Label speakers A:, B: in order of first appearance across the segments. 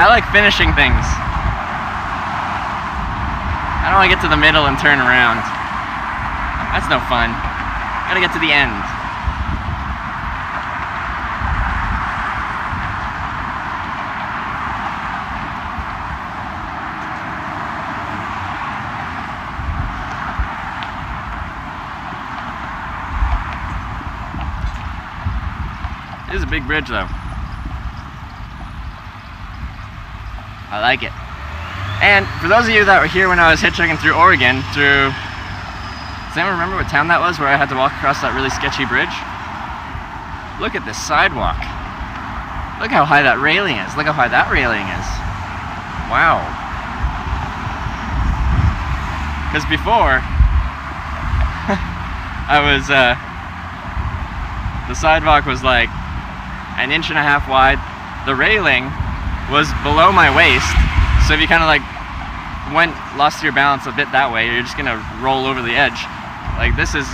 A: I like finishing things. I don't want to get to the middle and turn around. That's no fun. Gotta get to the end. It is a big bridge though. I like it. And for those of you that were here when I was hitchhiking through Oregon, does anyone remember what town that was where I had to walk across that really sketchy bridge? Look at this sidewalk. Look how high that railing is. Look how high that railing is. Wow. Because before, the sidewalk was like 1.5 inches wide. The railing was below my waist, so if you kind of like lost your balance a bit that way, you're just gonna roll over the edge. Like this is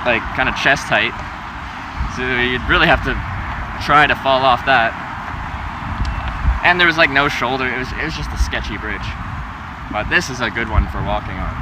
A: like kind of chest height, so you'd really have to try to fall off that. And there was like no shoulder. It was just a sketchy bridge, but this is a good one for walking on.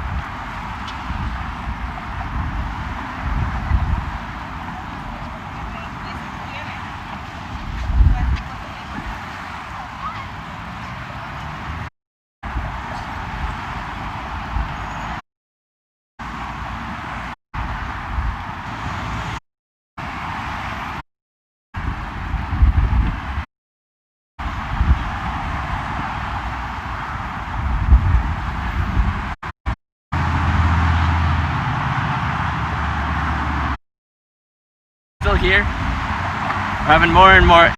A: Still here. We're having more and more.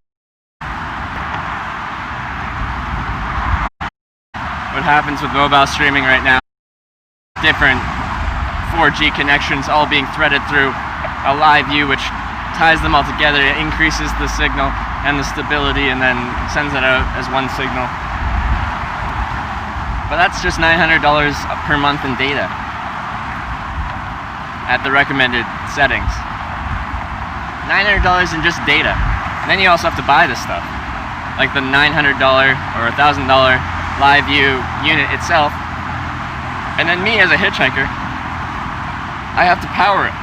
A: What happens with mobile streaming right now? Different 4G connections all being threaded through a live view, which ties them all together. It increases the signal and the stability, and then sends it out as one signal. But that's just $900 per month in data at the recommended settings. $900 in just data. And then you also have to buy this stuff, like the $900 or $1,000 live view unit itself. And then me as a hitchhiker, I have to power it.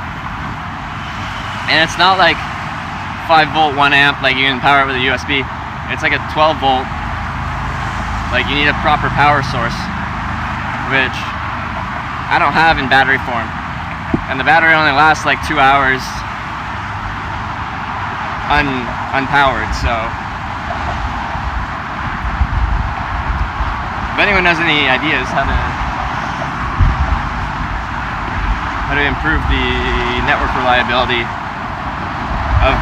A: And it's not like 5 volt 1 amp, like you can power it with a USB. It's like a 12 volt, like you need a proper power source, which I don't have in battery form. And the battery only lasts like 2 hours unpowered, so if anyone has any ideas how to improve the network reliability of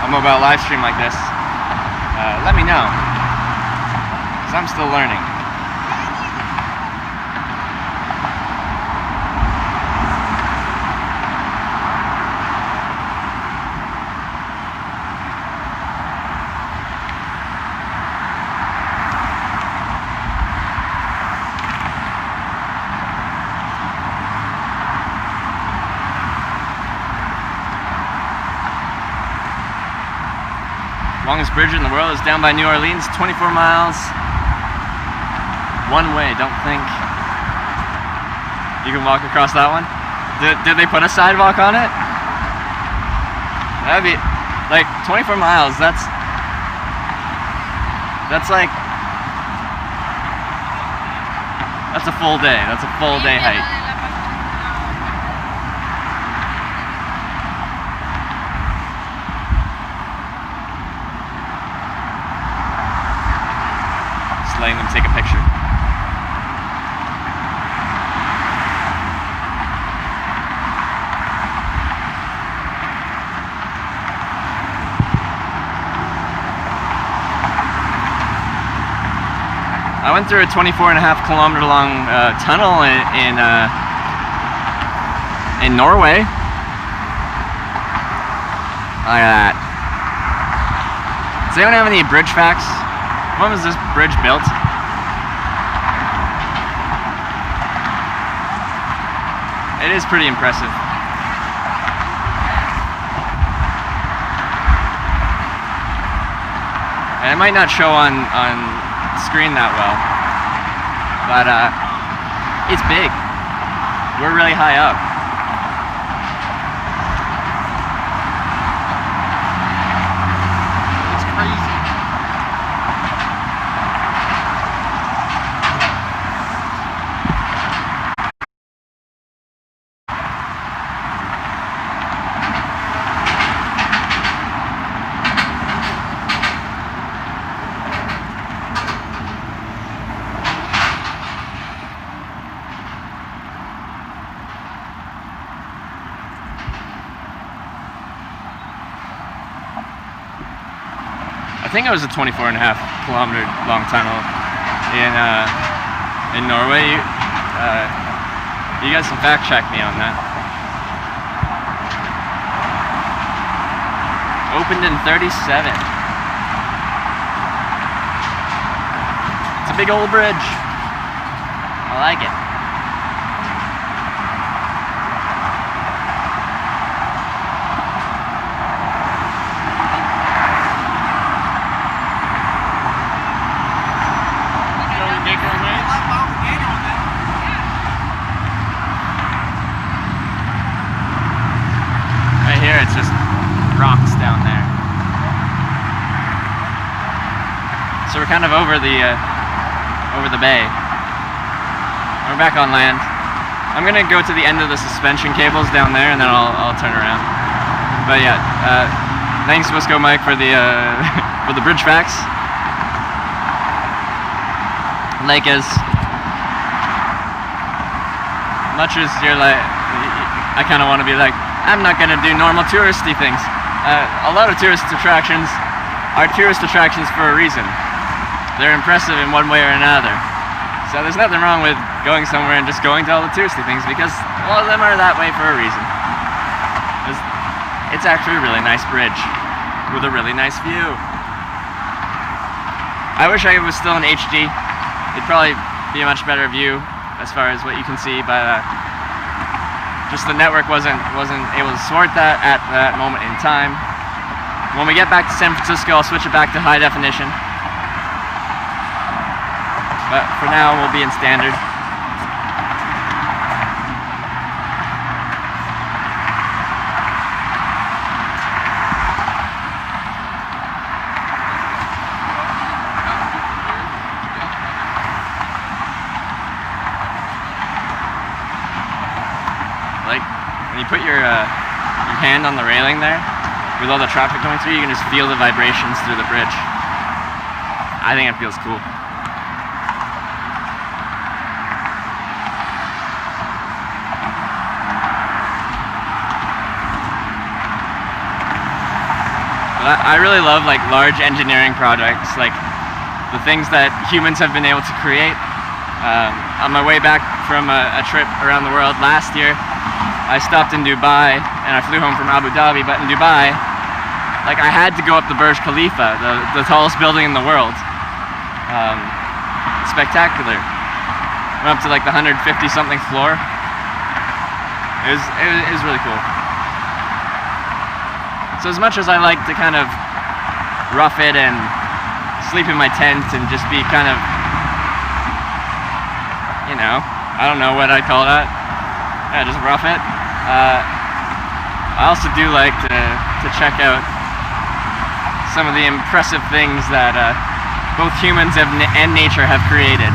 A: a mobile live stream like this, let me know, because I'm still learning. Longest bridge in the world is down by New Orleans, 24 miles, one way. Don't think you can walk across that one. Did they put a sidewalk on it? That'd be like 24 miles. That's a full day. That's a full day hike. Letting them take a picture. I went through a 24.5 kilometer long tunnel in Norway. Look at that. Does anyone have any bridge facts? When was this bridge built? It is pretty impressive. And it might not show on screen that well, but it's big. We're really high up.
B: It's crazy.
A: I think it was a 24.5-kilometer long tunnel in Norway. You guys can fact check me on that. Opened in 1937. It's a big old bridge. I like it. Right here, it's just rocks down there. So we're kind of over the bay. We're back on land. I'm gonna go to the end of the suspension cables down there, and then I'll turn around. But yeah, thanks Wisco Mike for the for the bridge facts. Lake is much as you're like, I kind of want to be like, I'm not gonna do normal touristy things. A lot of tourist attractions are tourist attractions for a reason. They're impressive in one way or another. So there's nothing wrong with going somewhere and just going to all the touristy things, because a lot of them are that way for a reason. It's actually a really nice bridge with a really nice view. I wish I was still in HD. It'd probably be a much better view as far as what you can see, but just the network wasn't able to support that at that moment in time. When we get back to San Francisco, I'll switch it back to high definition. But for now, we'll be in standard. Like, when you put your hand on the railing there, with all the traffic going through, you can just feel the vibrations through the bridge. I think it feels cool. I really love like large engineering projects, like the things that humans have been able to create. On my way back from a trip around the world last year, I stopped in Dubai and I flew home from Abu Dhabi, but in Dubai, like I had to go up the Burj Khalifa, the tallest building in the world. Spectacular. Went up to like the 150 something floor. It was really cool. So as much as I like to kind of rough it and sleep in my tent and just be kind of, you know, I don't know what I'd call that. Yeah, just rough it. I also do like to check out some of the impressive things that both humans and nature have created.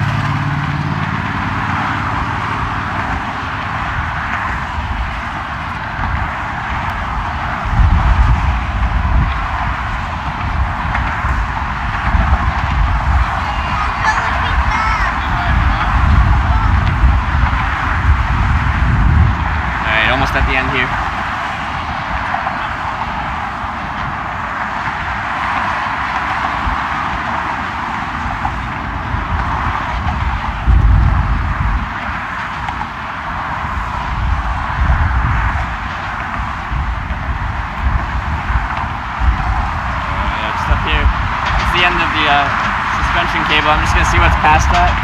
A: At the end here. Just up here. It's the end of the suspension cable. I'm just gonna see what's past that.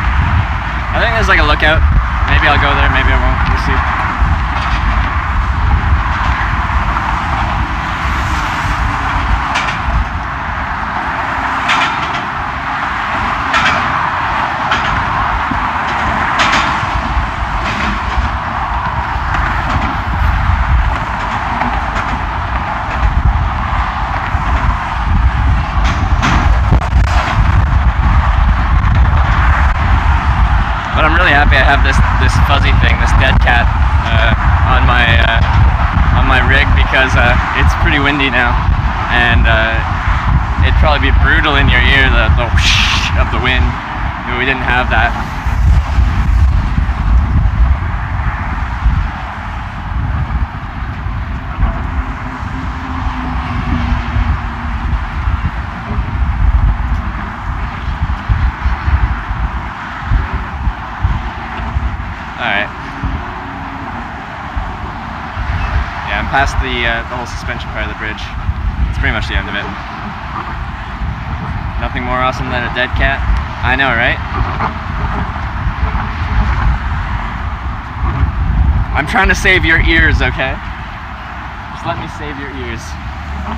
A: I think there's like a lookout. Maybe I'll go there, maybe I won't. We'll see. happy I have this fuzzy thing, this dead cat, on my rig, because it's pretty windy now, and it'd probably be brutal in your ear, the whoosh of the wind. We didn't have that. Alright. Yeah, I'm past the whole suspension part of the bridge. It's pretty much the end of it. Nothing more awesome than a dead cat. I know, right? I'm trying to save your ears, okay? Just let me save your ears.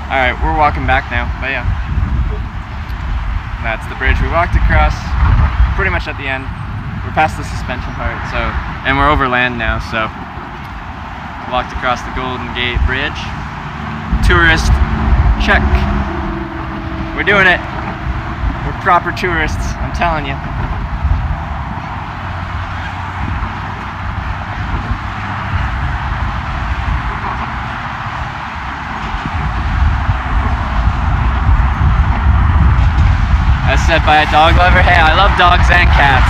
A: Alright, we're walking back now, but yeah. That's the bridge we walked across, pretty much at the end. We're past the suspension part, and we're over land now, so walked across the Golden Gate Bridge. Tourist, check. We're doing it. We're proper tourists, I'm telling you. As said by a dog lover, hey, I love dogs and cats.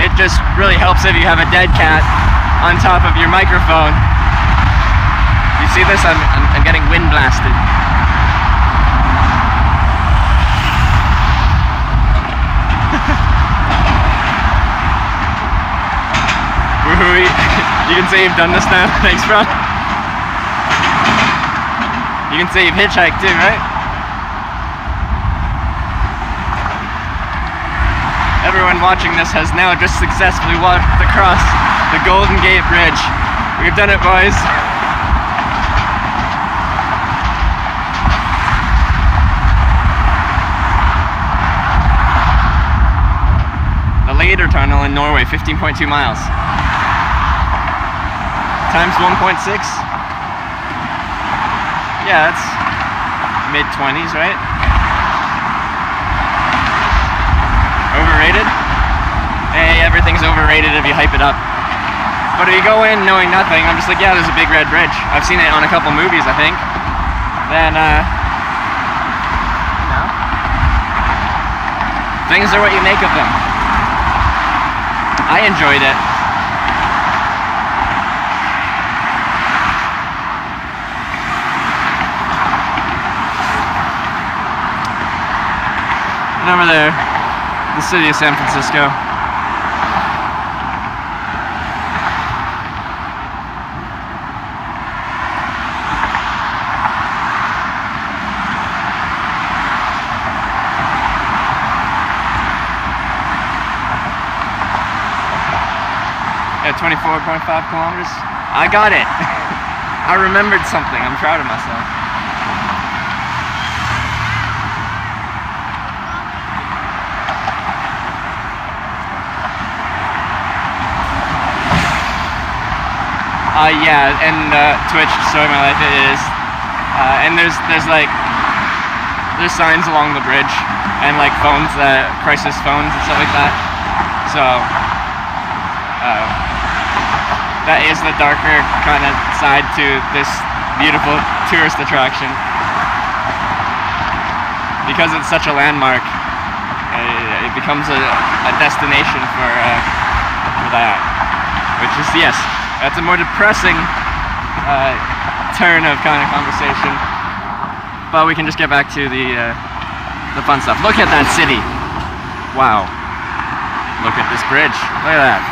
A: It just really helps if you have a dead cat on top of your microphone. You see this? I'm getting wind blasted. You can say you've done this now. Thanks, bro. You can say you've hitchhiked too, right? Everyone watching this has now just successfully walked across the Golden Gate Bridge. We've done it, boys. The Lader Tunnel in Norway, 15.2 miles. Times 1.6. Yeah, that's mid-20s, right? Overrated? Hey, everything's overrated if you hype it up. But if you go in knowing nothing, I'm just like, yeah, there's a big red bridge. I've seen it on a couple movies, I think. Then, you know, things are what you make of them. I enjoyed it. And over there, the city of San Francisco. Yeah, 24.5 kilometers. I got it. I remembered something. I'm proud of myself. Yeah, and Twitch, Story of My Life it is. And there's signs along the bridge, and like phones, crisis phones and stuff like that. So that is the darker kind of side to this beautiful tourist attraction. Because it's such a landmark, it becomes a destination for that, which is, yes, that's a more depressing turn of kind of conversation, but we can just get back to the fun stuff. Look at that city. Wow. Look at this bridge. Look at that.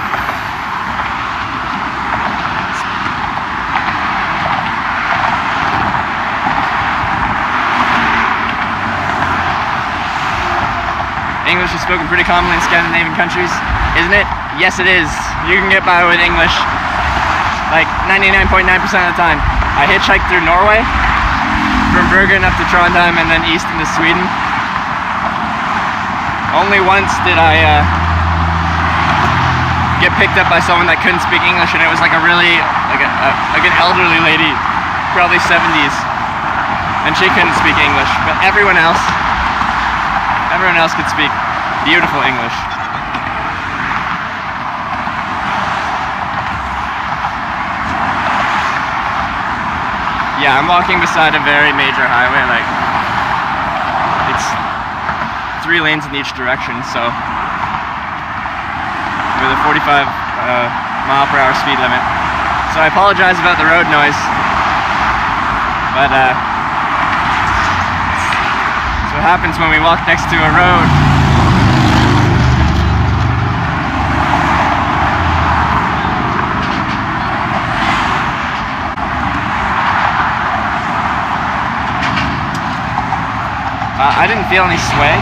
A: English is spoken pretty commonly in Scandinavian countries, isn't it? Yes, it is. You can get by with English like 99.9% of the time. I hitchhiked through Norway, from Bergen up to Trondheim and then east into Sweden. Only once did I get picked up by someone that couldn't speak English, and it was like a really, like an elderly lady, probably 70s, and she couldn't speak English, but everyone else could speak beautiful English. Yeah, I'm walking beside a very major highway, like it's 3 lanes in each direction, so with a 45 mile per hour speed limit. So I apologize about the road noise, but that's what happens when we walk next to a road. I didn't feel any sway,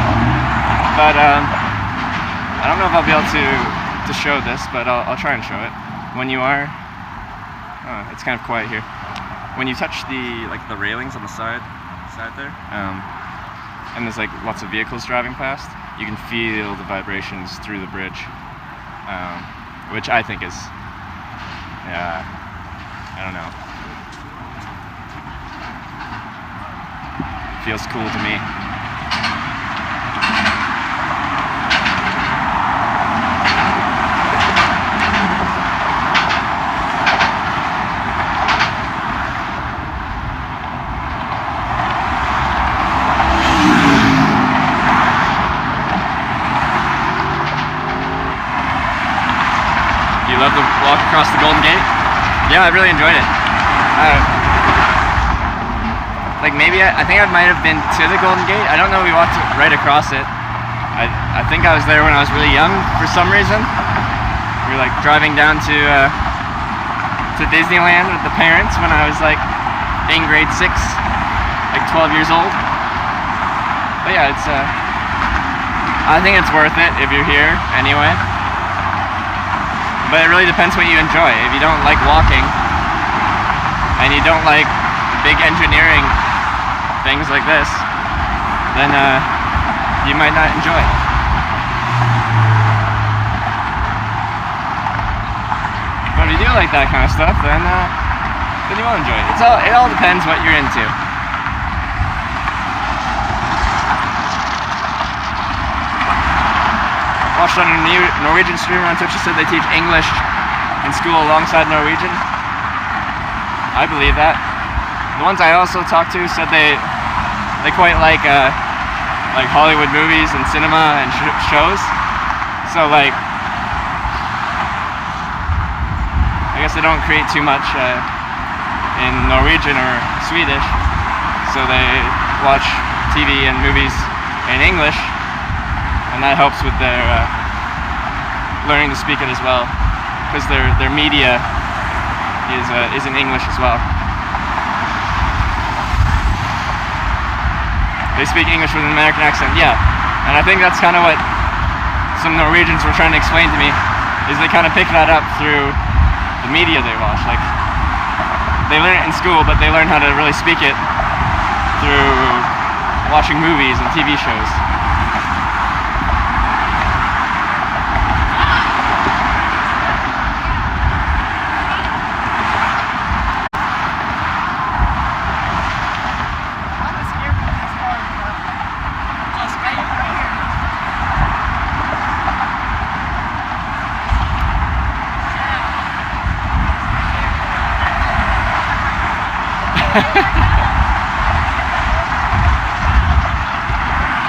A: but I don't know if I'll be able to show this, but I'll try and show it. When you are, it's kind of quiet here. When you touch the railings on the side there, and there's like lots of vehicles driving past, you can feel the vibrations through the bridge, which I think is, I don't know, feels cool to me. You love the walk across the Golden Gate? Yeah, I really enjoyed it. Like maybe I think I might have been to the Golden Gate. I don't know. We walked right across it. I think I was there when I was really young for some reason. We were like driving down to Disneyland with the parents when I was like in grade 6, like 12 years old. But yeah, it's I think it's worth it if you're here anyway. But it really depends what you enjoy. If you don't like walking and you don't like big engineering things like this, then you might not enjoy it. But if you do like that kind of stuff, then you will enjoy it. It all depends what you're into. Watched on a Norwegian streamer on Twitch who said they teach English in school alongside Norwegian. I believe that. The ones I also talked to said they quite like Hollywood movies and cinema and shows. So like, I guess they don't create too much in Norwegian or Swedish. So they watch TV and movies in English. And that helps with their learning to speak it as well, because their media is in English as well. They speak English with an American accent, yeah. And I think that's kind of what some Norwegians were trying to explain to me, is they kind of pick that up through the media they watch. Like, they learn it in school, but they learn how to really speak it through watching movies and TV shows.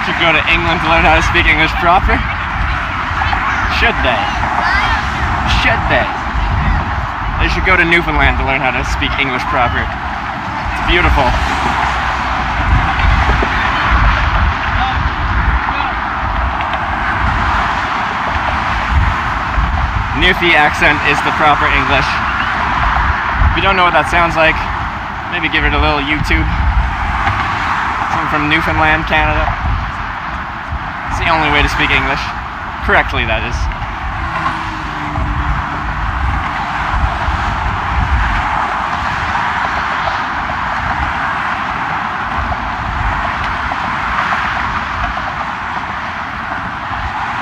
A: Should go to England to learn how to speak English proper? Should they? Should they? They should go to Newfoundland to learn how to speak English proper. It's beautiful. Newfie accent is the proper English. If you don't know what that sounds like, maybe give it a little YouTube. Someone from Newfoundland, Canada. It's the only way to speak English. Correctly, that is.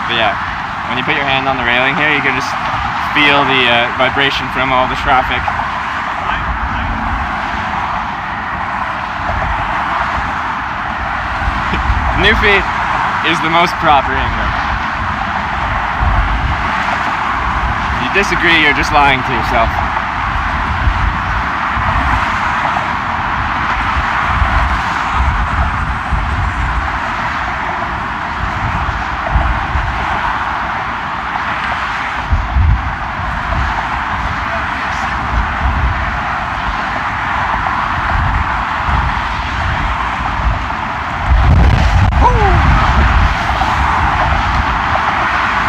A: But yeah, when you put your hand on the railing here, you can just feel the vibration from all the traffic. Newfie is the most proper English. If you disagree, you're just lying to yourself.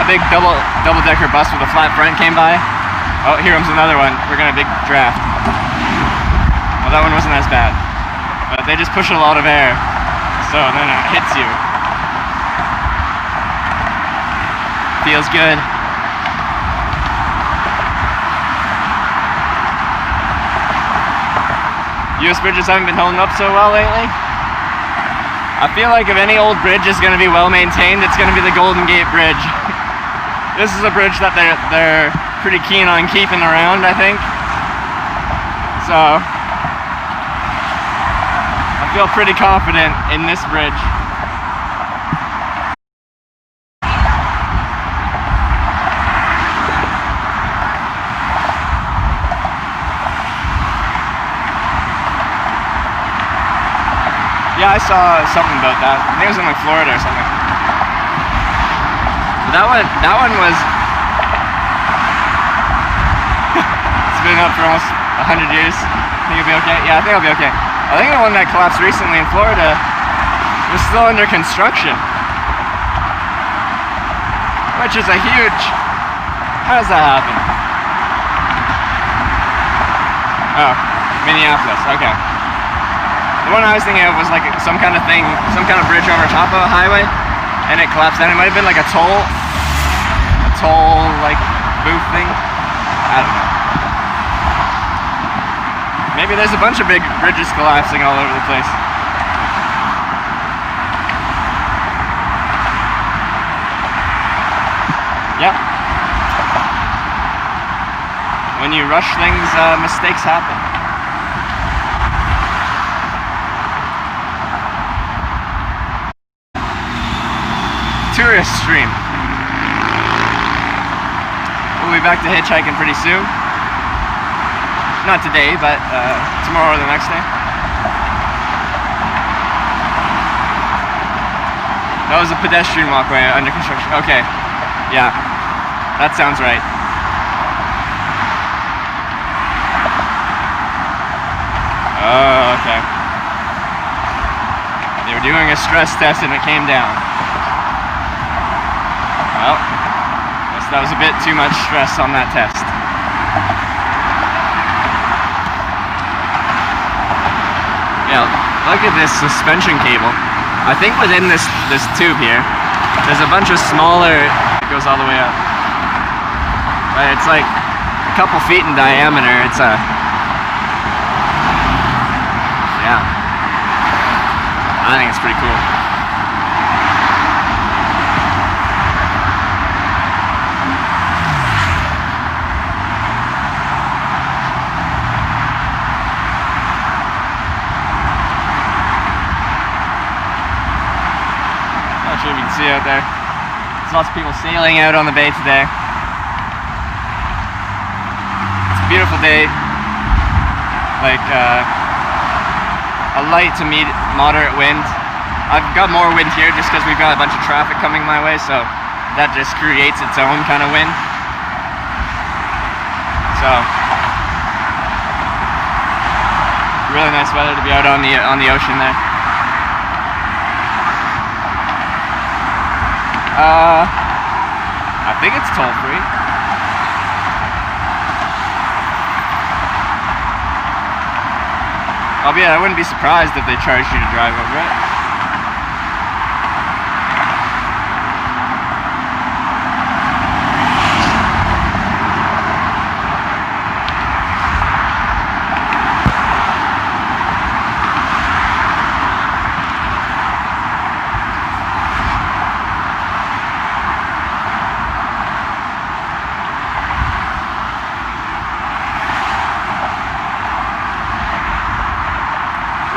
A: big double-decker bus with a flat front came by. Oh, here comes another one. We're gonna big draft. Well, that one wasn't as bad, but they just push a lot of air, so then it hits you. Feels good. US bridges haven't been holding up so well lately. I feel like if any old bridge is going to be well maintained, it's going to be the Golden Gate Bridge. This is a bridge that they're pretty keen on keeping around, I think. So I feel pretty confident in this bridge. Yeah, I saw something about that. I think it was in like Florida or something. But that one was it's been up for almost 100 years. Think it'll be okay? Yeah, I think it'll be okay. I think the one that collapsed recently in Florida was still under construction. Which is a huge... How does that happen? Oh, Minneapolis, okay. The one I was thinking of was like some kind of thing, some kind of bridge over top of a highway, and it collapsed down. It might have been like a toll like booth thing. I don't know. Maybe there's a bunch of big bridges collapsing all over the place. Yep. When you rush things, mistakes happen. Tourist stream. We'll be back to hitchhiking pretty soon. Not today, but tomorrow or the next day. That was a pedestrian walkway under construction. Okay. Yeah. That sounds right. Oh, okay. They were doing a stress test and it came down. Well, guess that was a bit too much stress on that test. Yeah, look at this suspension cable. I think within this tube here, there's a bunch of smaller, it goes all the way up. But it's like a couple feet in diameter. It's a, yeah. I think it's pretty cool. Not sure if you can see out there. There's lots of people sailing out on the bay today. It's a beautiful day. Like a light to moderate wind. I've got more wind here just because we've got a bunch of traffic coming my way, so that just creates its own kind of wind. So really nice weather to be out on the ocean there. I think it's toll free. I wouldn't be surprised if they charged you to drive over it.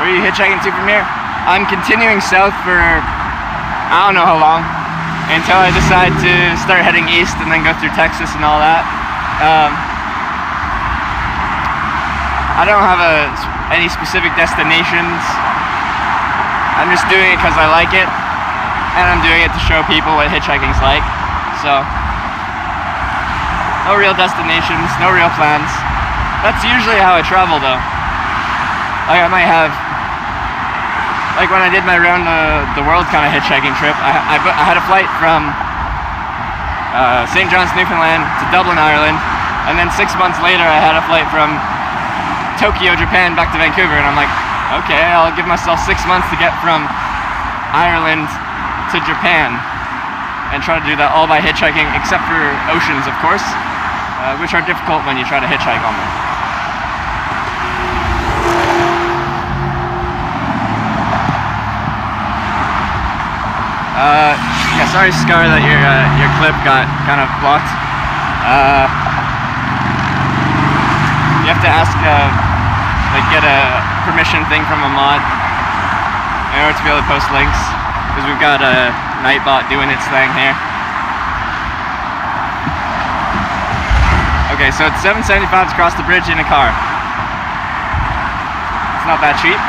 A: Where are you hitchhiking to from here? I'm continuing south for I don't know how long, until I decide to start heading east and then go through Texas and all that. I don't have any specific destinations. I'm just doing it because I like it, and I'm doing it to show people what hitchhiking's like. So, no real destinations, no real plans. That's usually how I travel though. Like I might have, like when I did my round the world kind of hitchhiking trip, I had a flight from St. John's, Newfoundland to Dublin, Ireland, and then 6 months later I had a flight from Tokyo, Japan back to Vancouver, and I'm like, okay, I'll give myself 6 months to get from Ireland to Japan and try to do that all by hitchhiking, except for oceans, of course, which are difficult when you try to hitchhike on them. Yeah, sorry, Scar, that your clip got kind of blocked. You have to ask, like, get a permission thing from a mod in order to be able to post links, because we've got a Nightbot doing its thing here. Okay, so it's $7.75 to cross the bridge in a car. It's not that cheap.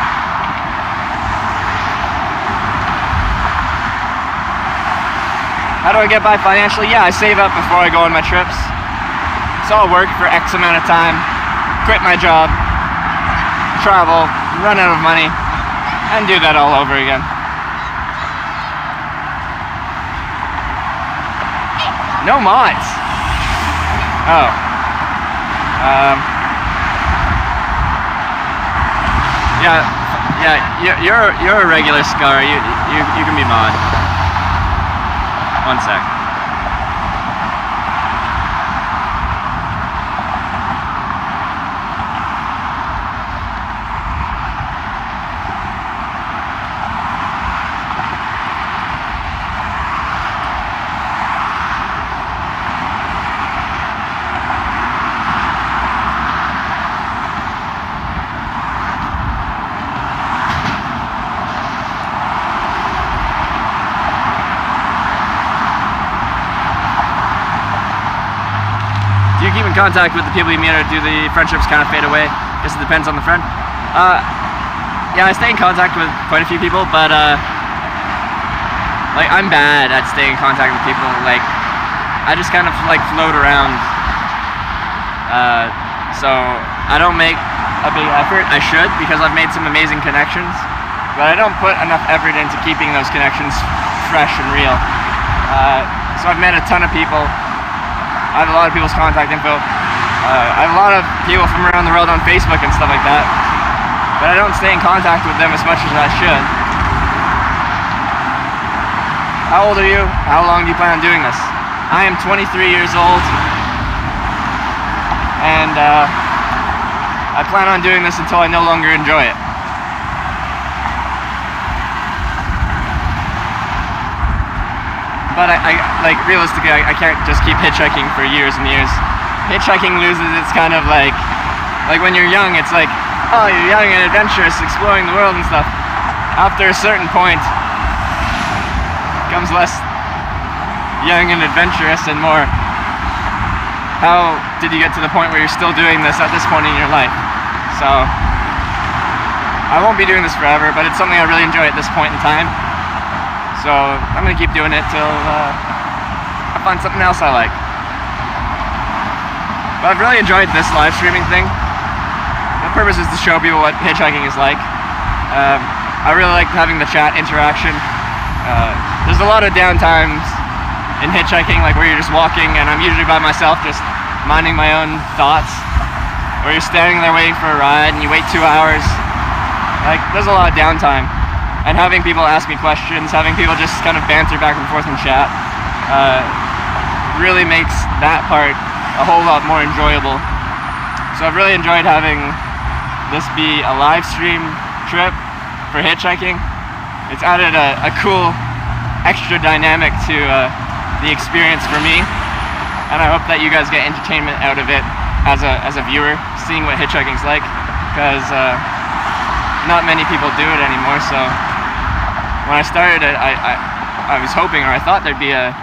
A: How do I get by financially? Yeah, I save up before I go on my trips. So I'll work for X amount of time, quit my job, travel, run out of money, and do that all over again. No mods. Oh. Yeah. You're a regular Scar. You can be mod. One sec. Do you keep in contact with the people you meet, or do the friendships kind of fade away? I guess it depends on the friend. Yeah, I stay in contact with quite a few people, but like, I'm bad at staying in contact with people. Like, I just kind of like float around. So I don't make a big effort. I should, because I've made some amazing connections, but I don't put enough effort into keeping those connections fresh and real. So I've met a ton of people. I have a lot of people's contact info. I have a lot of people from around the world on Facebook and stuff like that, but I don't stay in contact with them as much as I should. How old are you? How long do you plan on doing this? I am 23 years old, and I plan on doing this until I no longer enjoy it. But like, realistically, I can't just keep hitchhiking for years and years. Hitchhiking loses its kind of like when you're young, it's like, oh, you're young and adventurous, exploring the world and stuff. After a certain point, it becomes less young and adventurous and more, how did you get to the point where you're still doing this at this point in your life? So I won't be doing this forever, but it's something I really enjoy at this point in time. So I'm gonna keep doing it till I find something else I like. But I've really enjoyed this live streaming thing. The purpose is to show people what hitchhiking is like. I really like having the chat interaction. There's a lot of downtimes in hitchhiking, like where you're just walking, and I'm usually by myself, just minding my own thoughts. Or you're standing there waiting for a ride and you wait 2 hours. Like, there's a lot of downtime. And having people ask me questions, having people just kind of banter back and forth in chat, really makes that part a whole lot more enjoyable. So I've really enjoyed having this be a live stream trip for hitchhiking. It's added a cool extra dynamic to the experience for me, and I hope that you guys get entertainment out of it as a viewer, seeing what hitchhiking's like, because not many people do it anymore. So when I started it, I was hoping, or I thought there'd be a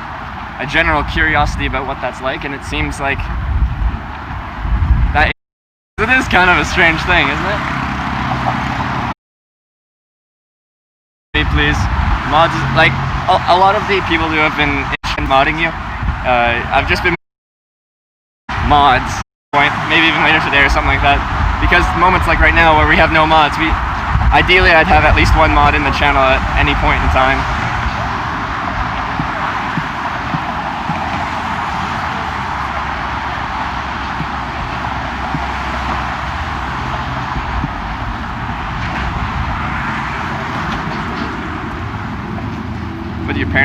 A: general curiosity about what that's like, and it seems like that it is kind of a strange thing, isn't it? Please, mods, like a lot of the people who have been modding you, I've just been mods, maybe even later today or something like that, because moments like right now where we have no mods, ideally I'd have at least one mod in the channel at any point in time.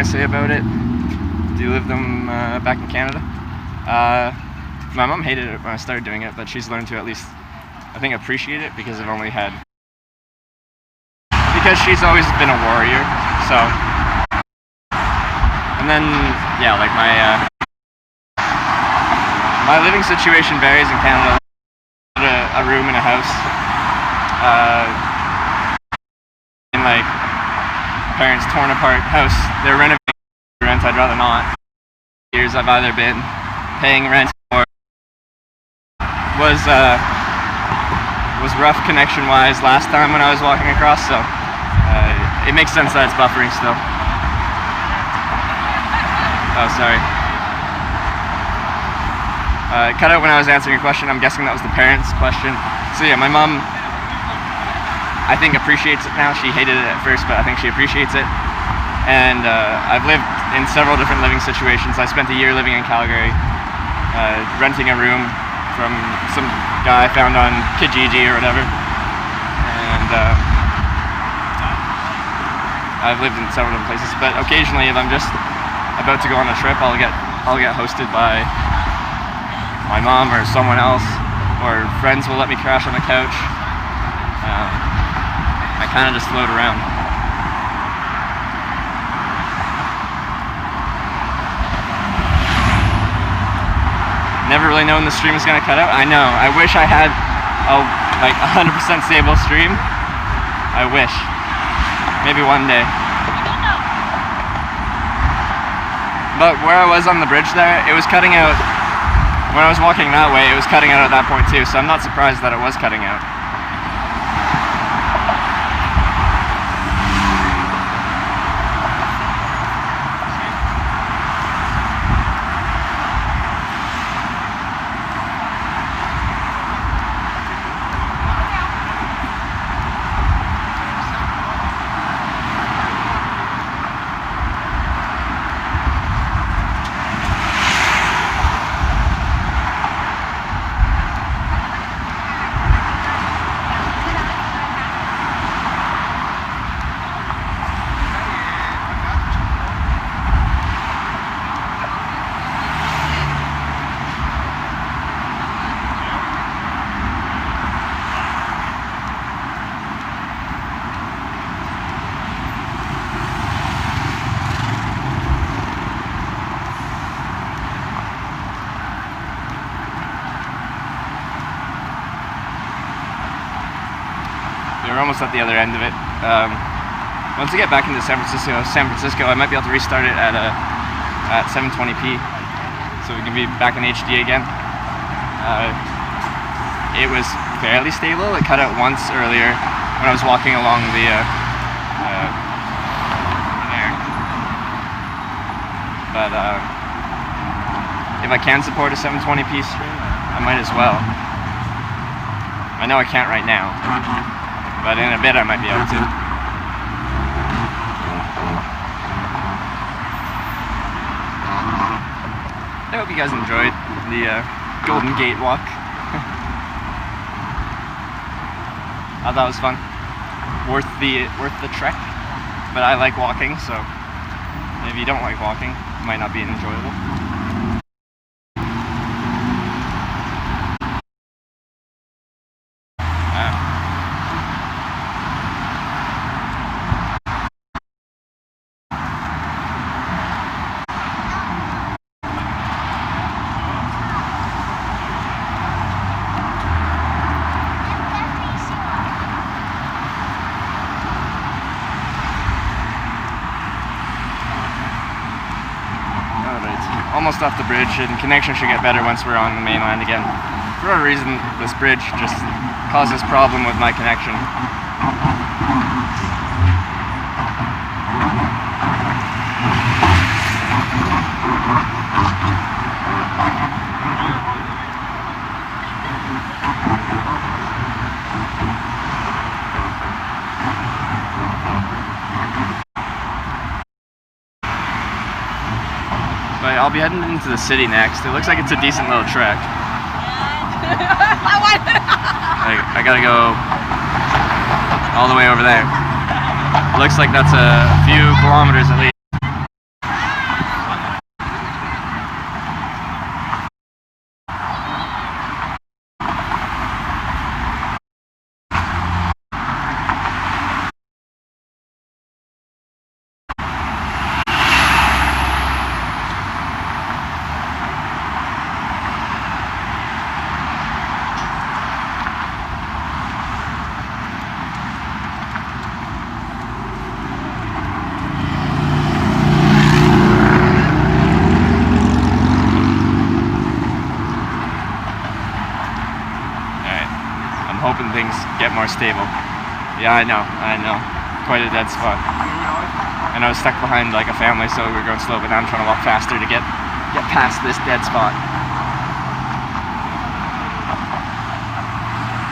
A: I say about it? Do you live them back in Canada? My mom hated it when I started doing it, but she's learned to at least, I think, appreciate it because she's always been a warrior. So, and then yeah, like my living situation varies in Canada. A room in a house. In like parents' torn apart house, they're renovating rent. I'd rather not. Years I've either been paying rent or was rough connection wise last time when I was walking across. So it makes sense that it's buffering still. Oh, sorry. Cut out when I was answering your question. I'm guessing that was the parents' question. So yeah, my mom, I think, appreciates it now. She hated it at first, but I think she appreciates it. And I've lived in several different living situations. I spent a year living in Calgary, renting a room from some guy I found on Kijiji or whatever. And I've lived in several different places. But occasionally, if I'm just about to go on a trip, I'll get hosted by my mom or someone else, or friends will let me crash on the couch. I kind of just float around. Never really known the stream is going to cut out. I know. I wish I had a like 100% stable stream. I wish. Maybe one day. But where I was on the bridge there, it was cutting out. When I was walking that way, it was cutting out at that point too, so I'm not surprised that it was cutting out. We're almost at the other end of it. Once I get back into San Francisco, I might be able to restart it at 720p, so we can be back in HD again. It was fairly stable. It cut out once earlier when I was walking along the there. But if I can support a 720p stream, I might as well. I know I can't right now, but in a bit I might be able to. I hope you guys enjoyed the Golden Gate walk. I thought it was fun. Worth the trek. But I like walking, so if you don't like walking, it might not be enjoyable. Almost off the bridge, and connection should get better once we're on the mainland again. For whatever reason, this bridge just causes problem with my connection. But I'll be heading into the city next. It looks like it's a decent little trek. I gotta go all the way over there. Looks like that's a few kilometers at least. things get more stable. Yeah, I know. Quite a dead spot. And I was stuck behind like a family, so we were going slow, but now I'm trying to walk faster to get past this dead spot.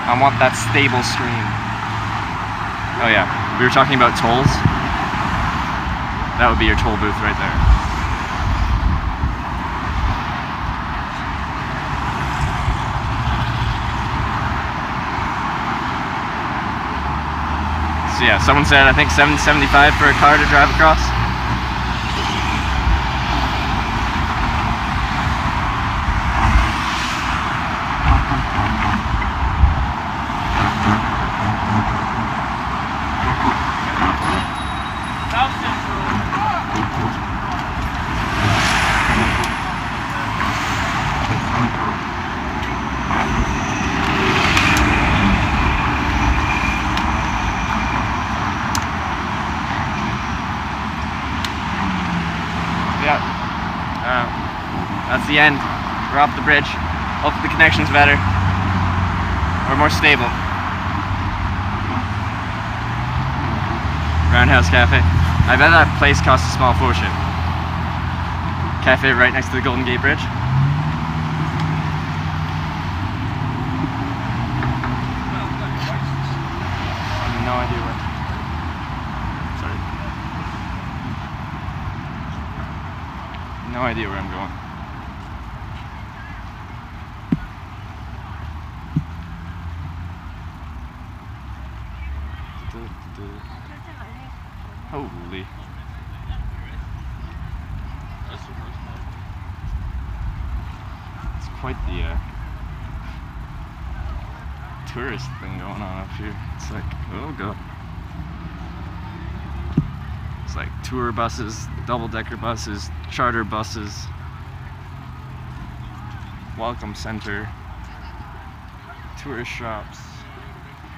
A: I want that stable stream. Oh yeah, we were talking about tolls. That would be your toll booth right there. So yeah, someone said I think $7.75 for a car to drive across. That's the end. We're off the bridge. Hopefully the connection's better. Or more stable. Roundhouse Cafe. I bet that place costs a small fortune. Cafe right next to the Golden Gate Bridge. I have no idea where. Sorry. No idea where I'm going. Holy. It's quite the tourist thing going on up here. It's like, oh god. It's like tour buses, double-decker buses, charter buses, welcome center, tourist shops.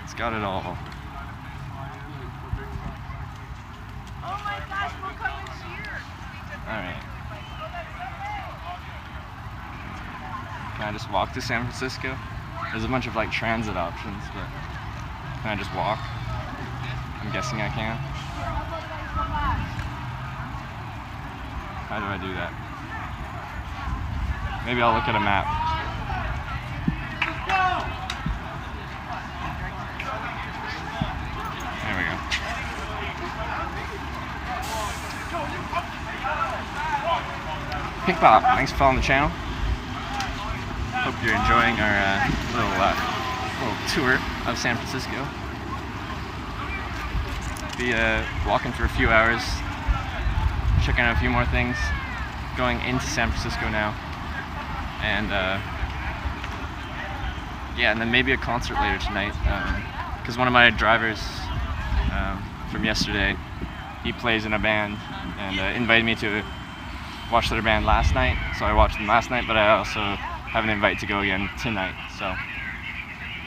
A: It's got it all.
B: Oh my gosh, we're coming here.
A: Alright. Can I just walk to San Francisco? There's a bunch of like transit options, but can I just walk? I'm guessing I can. How do I do that? Maybe I'll look at a map. There we go. Pinkpop, thanks for following the channel. Hope you're enjoying our little tour of San Francisco. Be walking for a few hours, checking out a few more things, going into San Francisco now, and yeah, and then maybe a concert later tonight, because one of my drivers from yesterday, he plays in a band and invited me to watch their band last night, so I watched them last night, but I also have an invite to go again tonight. So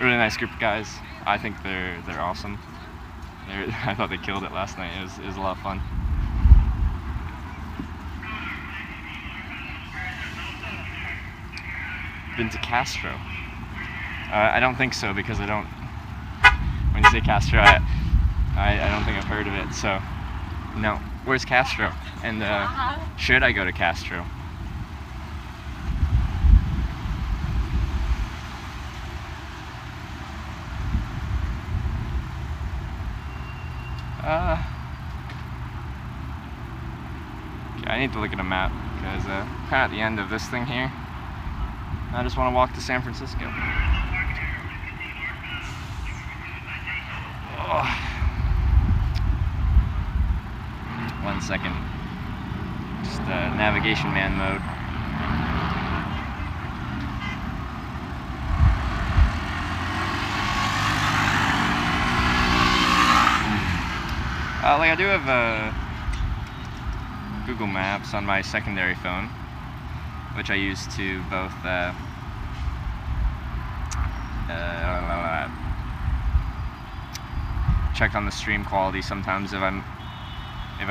A: really nice group of guys. I think they're awesome. I thought they killed it last night. It was a lot of fun. Been to Castro? I don't think so, because I don't. When you say Castro, I don't think I've heard of it. So no. Where's Castro? And should I go to Castro? Okay, I need to look at a map, because kind of at the end of this thing here, I just want to walk to San Francisco. Oh. 1 second. Just navigation man mode. Like I do have Google Maps on my secondary phone, which I use to both check on the stream quality sometimes if I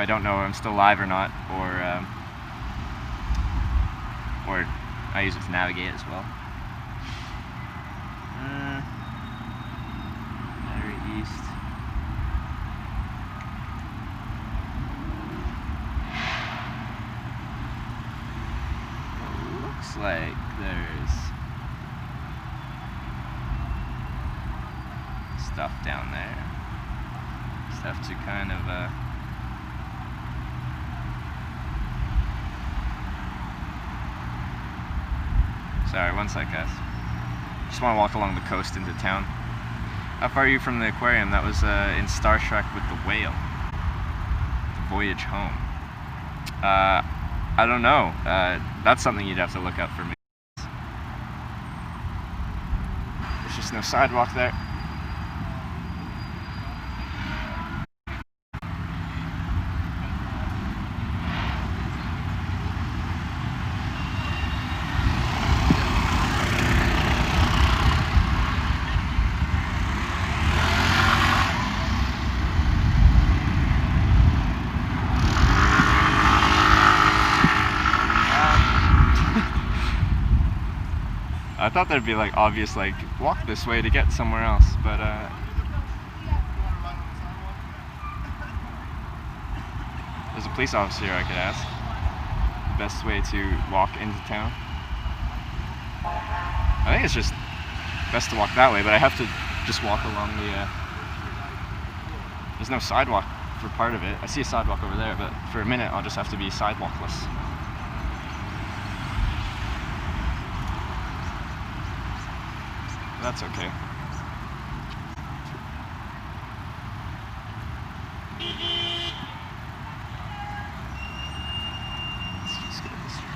A: don't know if I'm still live or not, or I use it to navigate as well. looks like there's stuff down there. Stuff to kind of sorry, one sec, guys. Just want to walk along the coast into town. How far are you from the aquarium? That was in Star Trek with the whale. The voyage home. I don't know. That's something you'd have to look up for me. There's just no sidewalk there. I thought there'd be like obvious like walk this way to get somewhere else, but there's a police officer here I could ask. Best way to walk into town. I think it's just best to walk that way, but I have to just walk along the there's no sidewalk for part of it. I see a sidewalk over there, but for a minute I'll just have to be sidewalkless. That's okay. Let's just go this way.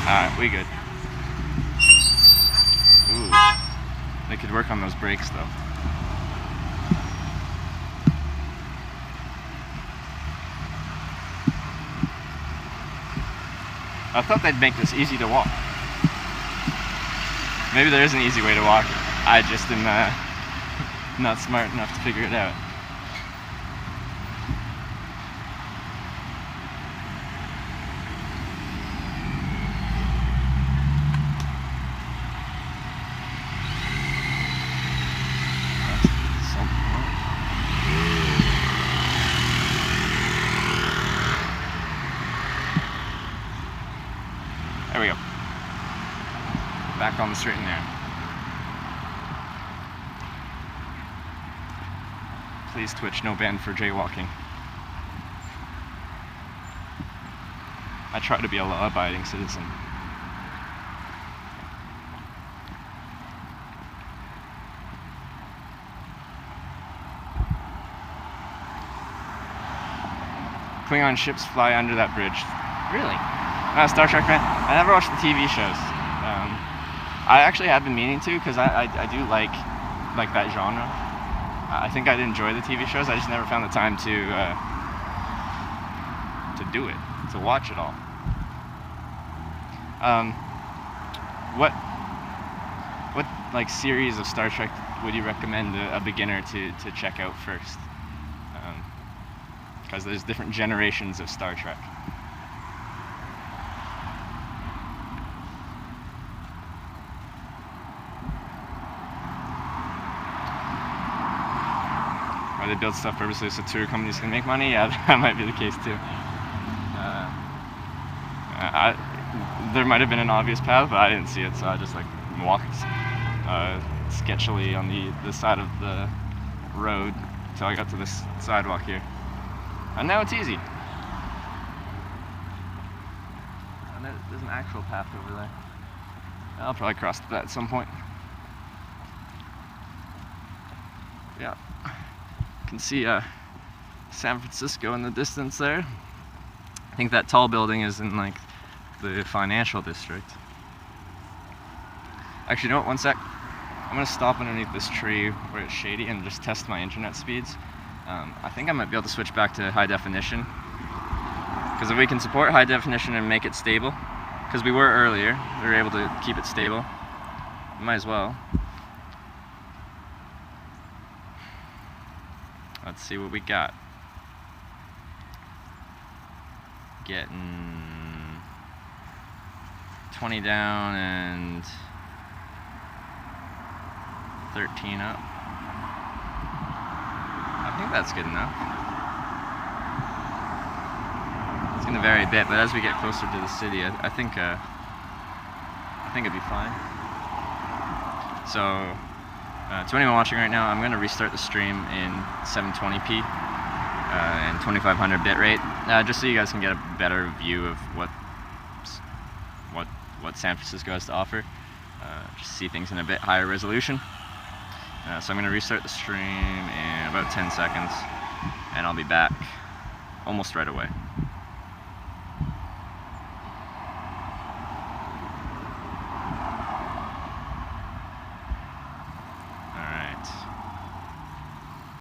A: Alright, we good. Ooh. They could work on those brakes though. I thought they'd make this easy to walk. Maybe there is an easy way to walk. I just am not smart enough to figure it out. There we go. Back on the straight and narrow. Please Twitch, no ban for jaywalking. I try to be a law-abiding citizen. Klingon ships fly under that bridge. Really? Star Trek fan. I never watched the TV shows. I actually have been meaning to because I do like that genre. I think I'd enjoy the TV shows. I just never found the time to do it, to watch it all. What like series of Star Trek would you recommend a beginner to check out first? Because there's different generations of Star Trek. Or they build stuff purposely so tour companies can make money? Yeah, that might be the case too. There might have been an obvious path, but I didn't see it, so I just like walked sketchily on the side of the road until I got to this sidewalk here. And now it's easy. And there's an actual path over there. I'll probably cross that at some point. Yeah. You can see San Francisco in the distance there. I think that tall building is in like the financial district. Actually, you know what? One sec. I'm gonna stop underneath this tree where it's shady and just test my internet speeds. I think I might be able to switch back to high definition. Because if we can support high definition and make it stable, because we were earlier, we were able to keep it stable. Might as well. Let's see what we got. Getting 20 down and 13 up. I think that's good enough. It's gonna vary a bit, but as we get closer to the city, I think it'd be fine. So, to anyone watching right now, I'm gonna restart the stream in 720p and 2500 bitrate, just so you guys can get a better view of what San Francisco has to offer. Just see things in a bit higher resolution. So I'm gonna restart the stream in about 10 seconds, and I'll be back almost right away.